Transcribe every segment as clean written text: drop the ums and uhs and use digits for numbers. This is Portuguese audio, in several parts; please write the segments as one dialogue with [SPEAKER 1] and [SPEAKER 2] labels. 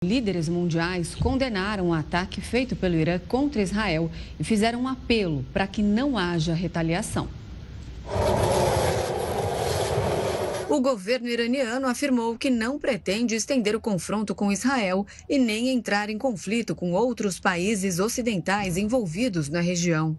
[SPEAKER 1] Líderes mundiais condenaram o ataque feito pelo Irã contra Israel e fizeram um apelo para que não haja retaliação. O governo iraniano afirmou que não pretende estender o confronto com Israel e nem entrar em conflito com outros países ocidentais envolvidos na região.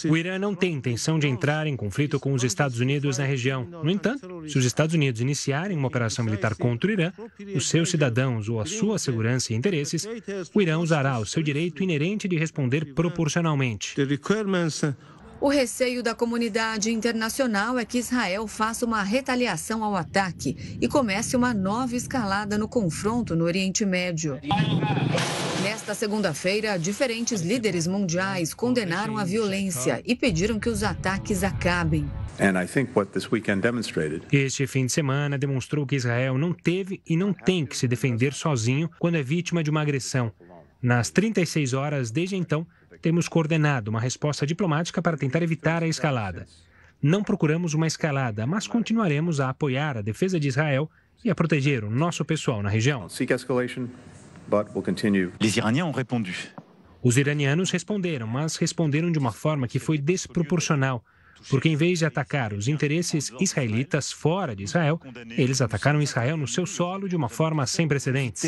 [SPEAKER 2] O Irã não tem intenção de entrar em conflito com os Estados Unidos na região. No entanto, se os Estados Unidos iniciarem uma operação militar contra o Irã, os seus cidadãos ou a sua segurança e interesses, o Irã usará o seu direito inerente de responder proporcionalmente.
[SPEAKER 1] O receio da comunidade internacional é que Israel faça uma retaliação ao ataque e comece uma nova escalada no confronto no Oriente Médio. Nesta segunda-feira, diferentes líderes mundiais condenaram a violência e pediram que os ataques acabem.
[SPEAKER 2] Este fim de semana demonstrou que Israel não teve e não tem que se defender sozinho quando é vítima de uma agressão. Nas 36 horas desde então, temos coordenado uma resposta diplomática para tentar evitar a escalada. Não procuramos uma escalada, mas continuaremos a apoiar a defesa de Israel e a proteger o nosso pessoal na região. Os iranianos responderam, mas responderam de uma forma que foi desproporcional, porque em vez de atacar os interesses israelitas fora de Israel, eles atacaram Israel no seu solo de uma forma sem precedentes.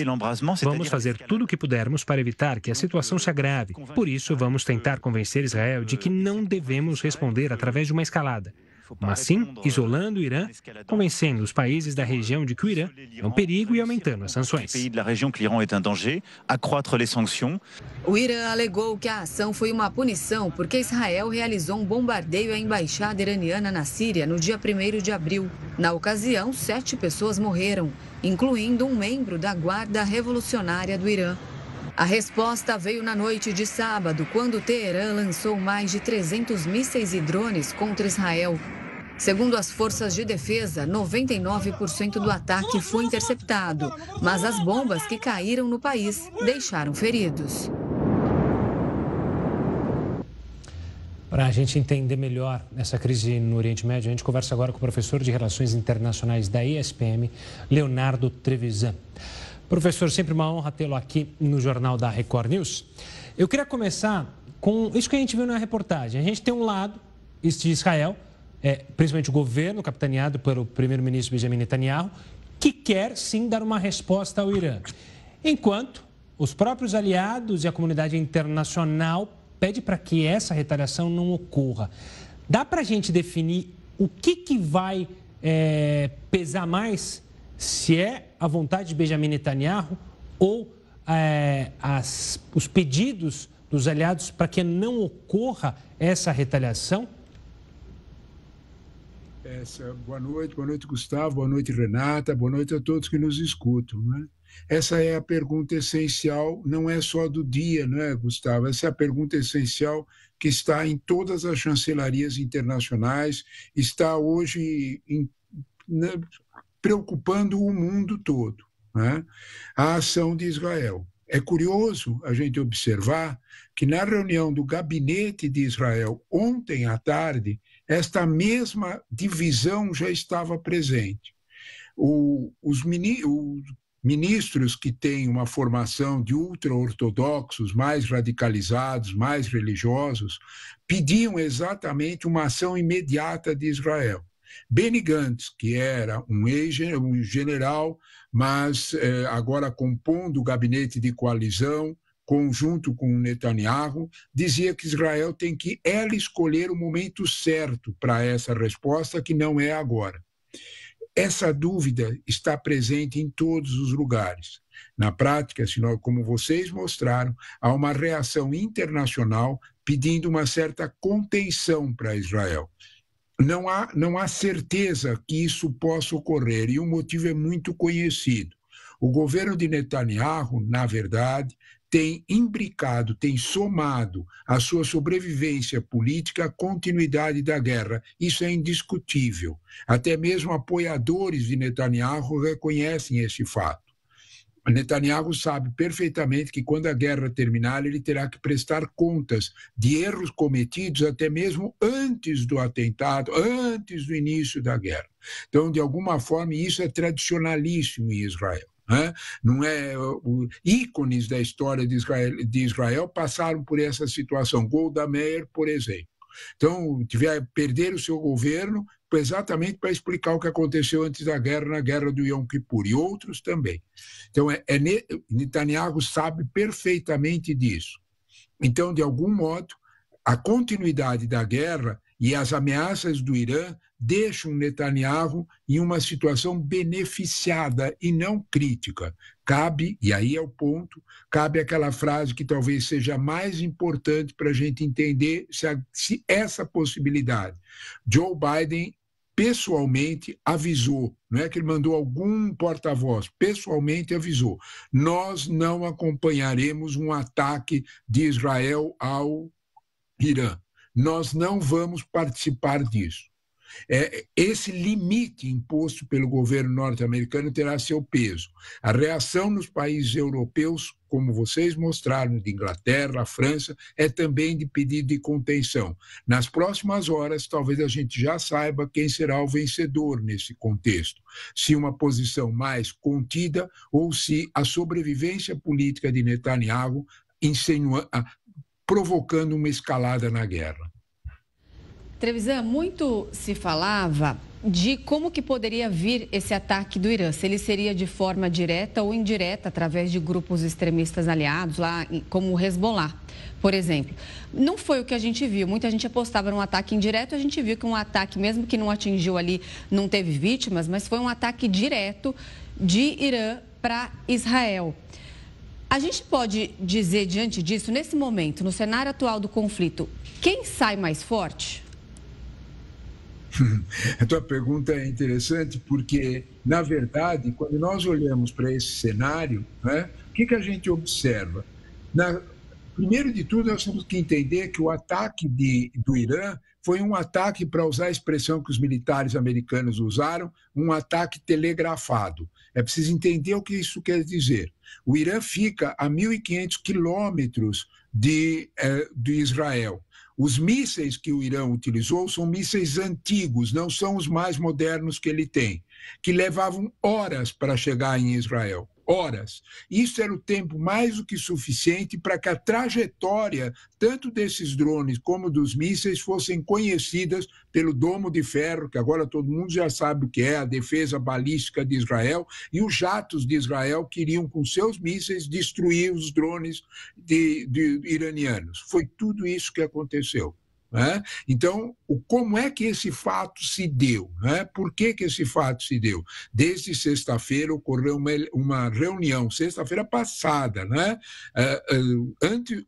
[SPEAKER 2] Vamos fazer tudo o que pudermos para evitar que a situação se agrave. Por isso, vamos tentar convencer Israel de que não devemos responder através de uma escalada, mas sim isolando o Irã, convencendo os países da região de que o Irã é um perigo e aumentando as sanções.
[SPEAKER 1] O Irã alegou que a ação foi uma punição porque Israel realizou um bombardeio à embaixada iraniana na Síria no dia 1º de abril. Na ocasião, 7 pessoas morreram, incluindo um membro da Guarda Revolucionária do Irã. A resposta veio na noite de sábado, quando Teherã lançou mais de 300 mísseis e drones contra Israel. Segundo as forças de defesa, 99% do ataque foi interceptado, mas as bombas que caíram no país deixaram feridos.
[SPEAKER 2] Para a gente entender melhor essa crise no Oriente Médio, a gente conversa agora com o professor de Relações Internacionais da ESPM, Leonardo Trevisan. Professor, sempre uma honra tê-lo aqui no Jornal da Record News. Eu queria começar com isso que a gente viu na reportagem. A gente tem um lado, isso de Israel, principalmente o governo, capitaneado pelo primeiro-ministro Benjamin Netanyahu, que quer sim dar uma resposta ao Irã. Enquanto os próprios aliados e a comunidade internacional pedem para que essa retaliação não ocorra. Dá para a gente definir o que vai pesar mais, se é a vontade de Benjamin Netanyahu ou os pedidos dos aliados para que não ocorra essa retaliação?
[SPEAKER 3] Boa noite, Gustavo, boa noite, Renata, boa noite a todos que nos escutam. Né? Essa é a pergunta essencial, não é só do dia, não é, Gustavo? Essa é a pergunta essencial que está em todas as chancelarias internacionais, está hoje preocupando o mundo todo, né? A ação de Israel. É curioso a gente observar que na reunião do gabinete de Israel ontem à tarde, esta mesma divisão já estava presente. Os ministros que têm uma formação de ultra-ortodoxos, mais radicalizados, mais religiosos, pediam exatamente uma ação imediata de Israel. Benny Gantz, que era um general, mas agora compondo o gabinete de coalizão, conjunto com Netanyahu, dizia que Israel tem que ela escolher o momento certo para essa resposta, que não é agora. Essa dúvida está presente em todos os lugares. Na prática, como vocês mostraram, há uma reação internacional pedindo uma certa contenção para Israel. Não há certeza que isso possa ocorrer, e o motivo é muito conhecido. O governo de Netanyahu, na verdade, tem imbricado, tem somado à sua sobrevivência política a continuidade da guerra. Isso é indiscutível. Até mesmo apoiadores de Netanyahu reconhecem esse fato. Netanyahu sabe perfeitamente que quando a guerra terminar, ele terá que prestar contas de erros cometidos até mesmo antes do atentado, antes do início da guerra. Então, de alguma forma, isso é tradicionalíssimo em Israel. né? Não é, ícones da história de Israel passaram por essa situação. Golda Meir, por exemplo. Então, perder o seu governo exatamente para explicar o que aconteceu antes da guerra, na guerra do Yom Kippur, e outros também. Então, Netanyahu sabe perfeitamente disso. Então, de algum modo, a continuidade da guerra e as ameaças do Irã deixam Netanyahu em uma situação beneficiada e não crítica. Cabe, e aí é o ponto, cabe aquela frase que talvez seja mais importante para a gente entender se essa possibilidade. Joe Biden pessoalmente avisou, não é que ele mandou algum porta-voz, pessoalmente avisou, nós não acompanharemos um ataque de Israel ao Irã, nós não vamos participar disso. Esse limite imposto pelo governo norte-americano terá seu peso. A reação nos países europeus, como vocês mostraram, de Inglaterra, França, é também de pedido de contenção. Nas próximas horas, talvez a gente já saiba quem será o vencedor nesse contexto. Se uma posição mais contida ou se a sobrevivência política de Netanyahu provocando uma escalada na guerra.
[SPEAKER 1] Trevisan, muito se falava de como que poderia vir esse ataque do Irã, se ele seria de forma direta ou indireta, através de grupos extremistas aliados, lá como o Hezbollah, por exemplo. Não foi o que a gente viu, muita gente apostava num ataque indireto, a gente viu que um ataque, mesmo que não atingiu ali, não teve vítimas, mas foi um ataque direto de Irã para Israel. A gente pode dizer, diante disso, nesse momento, no cenário atual do conflito, quem sai mais forte?
[SPEAKER 3] A tua pergunta é interessante porque, na verdade, quando nós olhamos para esse cenário, né, o que a gente observa? Primeiro de tudo, nós temos que entender que o ataque do Irã foi um ataque, para usar a expressão que os militares americanos usaram, um ataque telegrafado. É preciso entender o que isso quer dizer. O Irã fica a 1.500 quilômetros de Israel. Os mísseis que o Irã utilizou são mísseis antigos, não são os mais modernos que ele tem, que levavam horas para chegar em Israel. Horas. Isso era o tempo mais do que suficiente para que a trajetória, tanto desses drones como dos mísseis, fossem conhecidas pelo domo de ferro, que agora todo mundo já sabe o que é, a defesa balística de Israel, e os jatos de Israel queriam, com seus mísseis, destruir os drones iranianos. Foi tudo isso que aconteceu. Né? Então, como é que esse fato se deu? Né? Por que esse fato se deu? Desde sexta-feira ocorreu uma reunião, sexta-feira passada, né?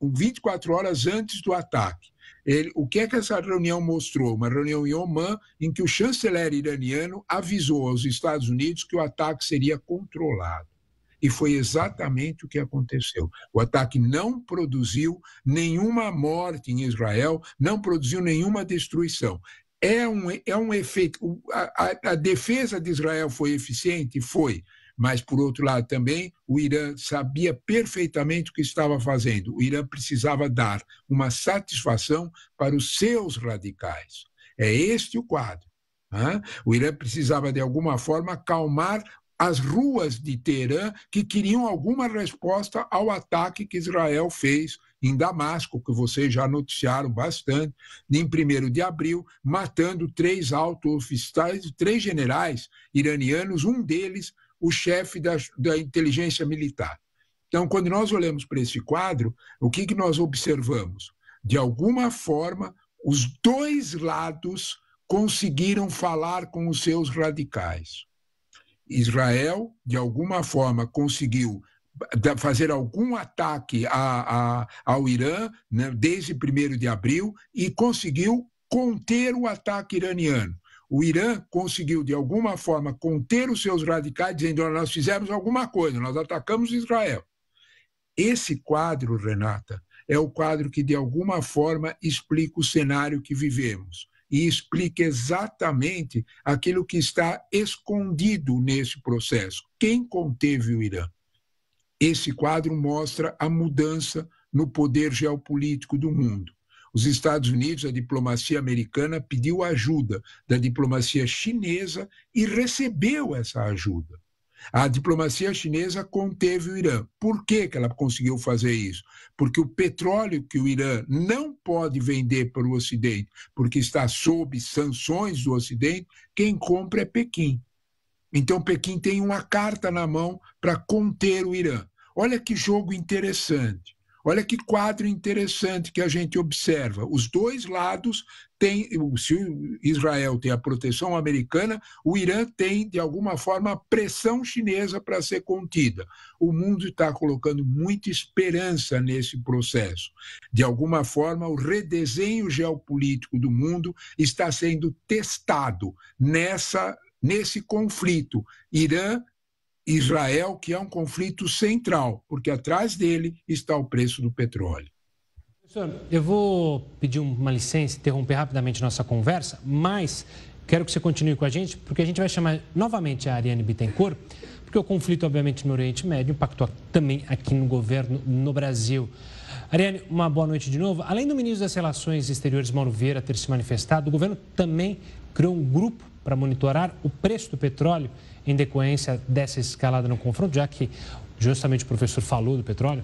[SPEAKER 3] 24 horas antes do ataque. O que é que essa reunião mostrou? Uma reunião em Omã, em que o chanceler iraniano avisou aos Estados Unidos que o ataque seria controlado. E foi exatamente o que aconteceu. O ataque não produziu nenhuma morte em Israel, não produziu nenhuma destruição. É um efeito. A defesa de Israel foi eficiente? Foi. Mas, por outro lado, também, o Irã sabia perfeitamente o que estava fazendo. O Irã precisava dar uma satisfação para os seus radicais. É este o quadro. Né? O Irã precisava, de alguma forma, acalmar as ruas de Teherã, que queriam alguma resposta ao ataque que Israel fez em Damasco, que vocês já noticiaram bastante, em 1º de abril, matando 3 altos oficiais, 3 generais iranianos, um deles o chefe da inteligência militar. Então, quando nós olhamos para esse quadro, o que nós observamos? De alguma forma, os dois lados conseguiram falar com os seus radicais. Israel, de alguma forma, conseguiu fazer algum ataque ao Irã, né, desde 1º de abril, e conseguiu conter o ataque iraniano. O Irã conseguiu, de alguma forma, conter os seus radicais, dizendo: nós fizemos alguma coisa, nós atacamos Israel. Esse quadro, Renata, é o quadro que, de alguma forma, explica o cenário que vivemos. E explica exatamente aquilo que está escondido nesse processo. Quem conteve o Irã? Esse quadro mostra a mudança no poder geopolítico do mundo. Os Estados Unidos, a diplomacia americana, pediu ajuda da diplomacia chinesa e recebeu essa ajuda. A diplomacia chinesa conteve o Irã. Por que ela conseguiu fazer isso? Porque o petróleo que o Irã não pode vender para o Ocidente, porque está sob sanções do Ocidente, quem compra é Pequim. Então, Pequim tem uma carta na mão para conter o Irã. Olha que jogo interessante. Olha que quadro interessante que a gente observa. Os dois lados têm, se Israel tem a proteção americana, o Irã tem, de alguma forma, a pressão chinesa para ser contida. O mundo está colocando muita esperança nesse processo. De alguma forma, o redesenho geopolítico do mundo está sendo testado nesse conflito Irã-Israel, que é um conflito central, porque atrás dele está o preço do petróleo.
[SPEAKER 2] Professor, eu vou pedir uma licença, interromper rapidamente nossa conversa, mas quero que você continue com a gente, porque a gente vai chamar novamente a Ariane Bittencourt, porque o conflito, obviamente, no Oriente Médio impactou também aqui no governo no Brasil. Ariane, uma boa noite de novo. Além do ministro das Relações Exteriores, Mauro Vieira, ter se manifestado, o governo também criou um grupo para monitorar o preço do petróleo em decorrência dessa escalada no confronto, já que justamente o professor falou do petróleo?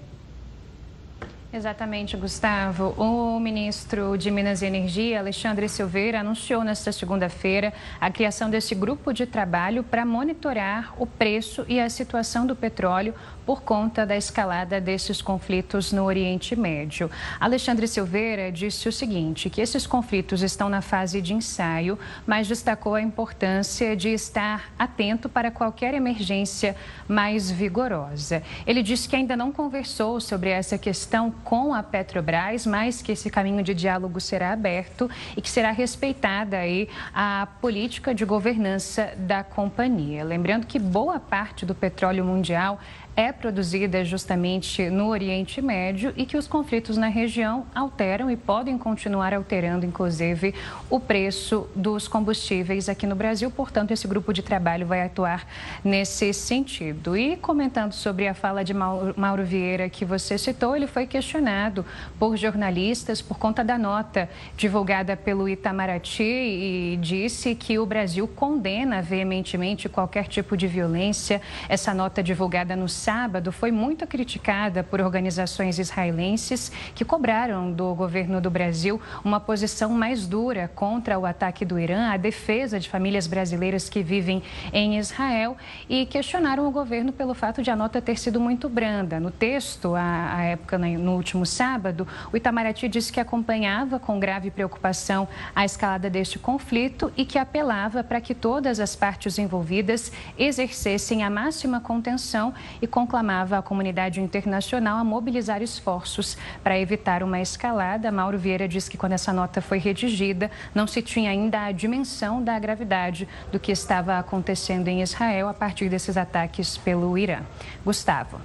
[SPEAKER 4] Exatamente, Gustavo. O ministro de Minas e Energia, Alexandre Silveira, anunciou nesta segunda-feira a criação desse grupo de trabalho para monitorar o preço e a situação do petróleo por conta da escalada desses conflitos no Oriente Médio. Alexandre Silveira disse o seguinte, que esses conflitos estão na fase de ensaio, mas destacou a importância de estar atento para qualquer emergência mais vigorosa. Ele disse que ainda não conversou sobre essa questão com a Petrobras, mas que esse caminho de diálogo será aberto e que será respeitada aí a política de governança da companhia. Lembrando que boa parte do petróleo mundial é produzida justamente no Oriente Médio e que os conflitos na região alteram e podem continuar alterando, inclusive, o preço dos combustíveis aqui no Brasil. Portanto, esse grupo de trabalho vai atuar nesse sentido. E comentando sobre a fala de Mauro Vieira que você citou, ele foi questionado por jornalistas por conta da nota divulgada pelo Itamaraty e disse que o Brasil condena veementemente qualquer tipo de violência. Essa nota divulgada no sábado foi muito criticada por organizações israelenses que cobraram do governo do Brasil uma posição mais dura contra o ataque do Irã, a defesa de famílias brasileiras que vivem em Israel e questionaram o governo pelo fato de a nota ter sido muito branda. No texto, à época, no último sábado, o Itamaraty disse que acompanhava com grave preocupação a escalada deste conflito e que apelava para que todas as partes envolvidas exercessem a máxima contenção e conclamava a comunidade internacional a mobilizar esforços para evitar uma escalada. Mauro Vieira disse que quando essa nota foi redigida, não se tinha ainda a dimensão da gravidade do que estava acontecendo em Israel a partir desses ataques pelo Irã. Gustavo.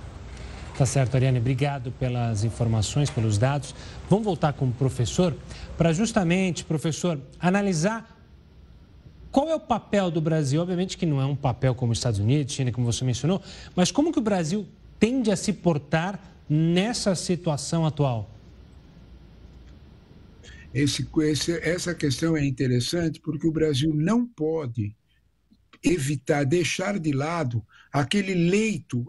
[SPEAKER 2] Tá certo, Ariane. Obrigado pelas informações, pelos dados. Vamos voltar com o professor para justamente, professor, analisar qual é o papel do Brasil? Obviamente que não é um papel como os Estados Unidos, China, como você mencionou, mas como que o Brasil tende a se portar nessa situação atual?
[SPEAKER 3] Essa questão é interessante porque o Brasil não pode deixar de lado aquele leito,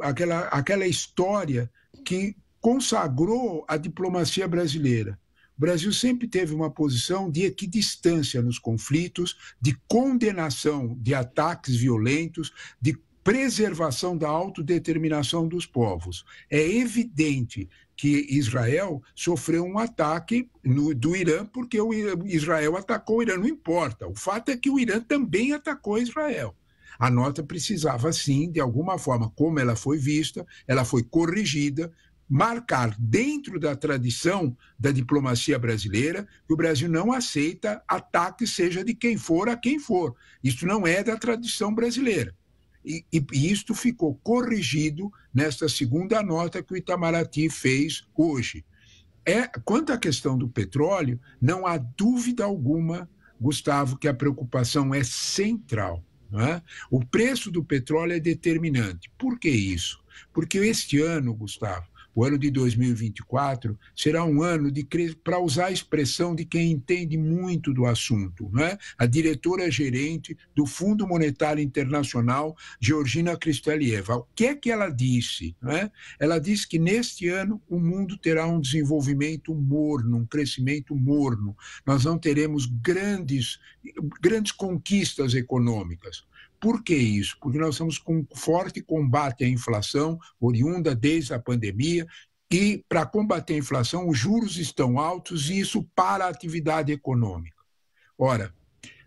[SPEAKER 3] aquela história que consagrou a diplomacia brasileira. O Brasil sempre teve uma posição de equidistância nos conflitos, de condenação de ataques violentos, de preservação da autodeterminação dos povos. É evidente que Israel sofreu um ataque do Irã, porque Israel atacou o Irã, não importa. O fato é que o Irã também atacou Israel. A nota precisava, sim, de alguma forma, como ela foi vista, ela foi corrigida, marcar dentro da tradição da diplomacia brasileira que o Brasil não aceita ataque, seja de quem for a quem for. Isso não é da tradição brasileira. E isto ficou corrigido nesta segunda nota que o Itamaraty fez hoje. Quanto à questão do petróleo, não há dúvida alguma, Gustavo, que a preocupação é central. Não é? O preço do petróleo é determinante. Por que isso? Porque este ano, Gustavo, o ano de 2024, será um ano para usar a expressão de quem entende muito do assunto, né? A diretora-gerente do Fundo Monetário Internacional, Georgina Kristalieva. O que é que ela disse? Né? Ela disse que neste ano o mundo terá um desenvolvimento morno, um crescimento morno. Nós não teremos grandes conquistas econômicas. Por que isso? Porque nós estamos com um forte combate à inflação, oriunda desde a pandemia, e para combater a inflação, os juros estão altos e isso para a atividade econômica. Ora,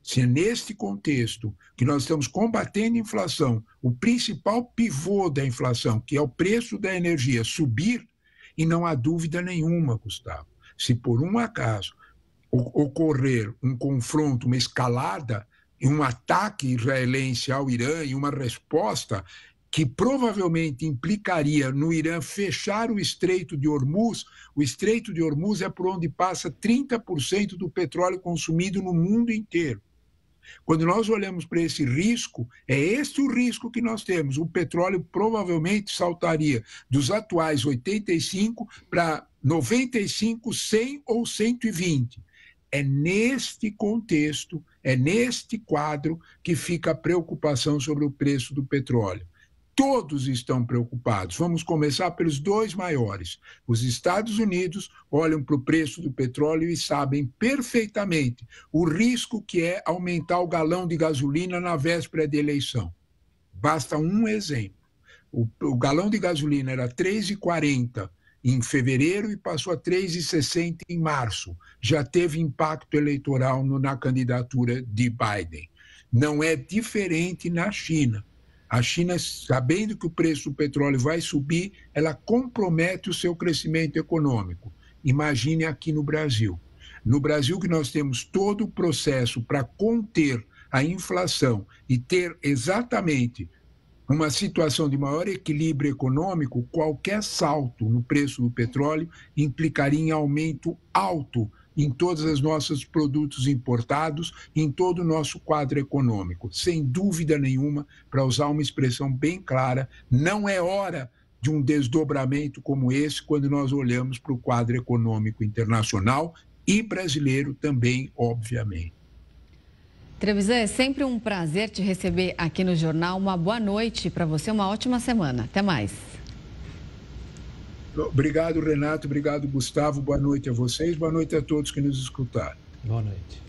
[SPEAKER 3] se neste contexto que nós estamos combatendo a inflação, o principal pivô da inflação, que é o preço da energia, subir, e não há dúvida nenhuma, Gustavo, se por um acaso ocorrer um confronto, uma escalada, um ataque israelense ao Irã e uma resposta que provavelmente implicaria no Irã fechar o Estreito de Hormuz. O Estreito de Hormuz é por onde passa 30% do petróleo consumido no mundo inteiro. Quando nós olhamos para esse risco, é este o risco que nós temos. O petróleo provavelmente saltaria dos atuais 85 para 95, 100 ou 120. É neste contexto, é neste quadro que fica a preocupação sobre o preço do petróleo. Todos estão preocupados. Vamos começar pelos dois maiores. Os Estados Unidos olham para o preço do petróleo e sabem perfeitamente o risco que é aumentar o galão de gasolina na véspera de eleição. Basta um exemplo. O galão de gasolina era R$ 3,40 em fevereiro e passou a 3,60 em março. Já teve impacto eleitoral na candidatura de Biden. Não é diferente na China. A China, sabendo que o preço do petróleo vai subir, ela compromete o seu crescimento econômico. Imagine aqui no Brasil. No Brasil, que nós temos todo o processo para conter a inflação e ter exatamente uma situação de maior equilíbrio econômico, qualquer salto no preço do petróleo implicaria em aumento alto em todos os nossos produtos importados, em todo o nosso quadro econômico. Sem dúvida nenhuma, para usar uma expressão bem clara, não é hora de um desdobramento como esse quando nós olhamos para o quadro econômico internacional e brasileiro também, obviamente.
[SPEAKER 1] Trevisan, é sempre um prazer te receber aqui no Jornal. Uma boa noite para você, uma ótima semana. Até mais.
[SPEAKER 3] Obrigado, Renato. Obrigado, Gustavo. Boa noite a vocês. Boa noite a todos que nos escutaram.
[SPEAKER 2] Boa noite.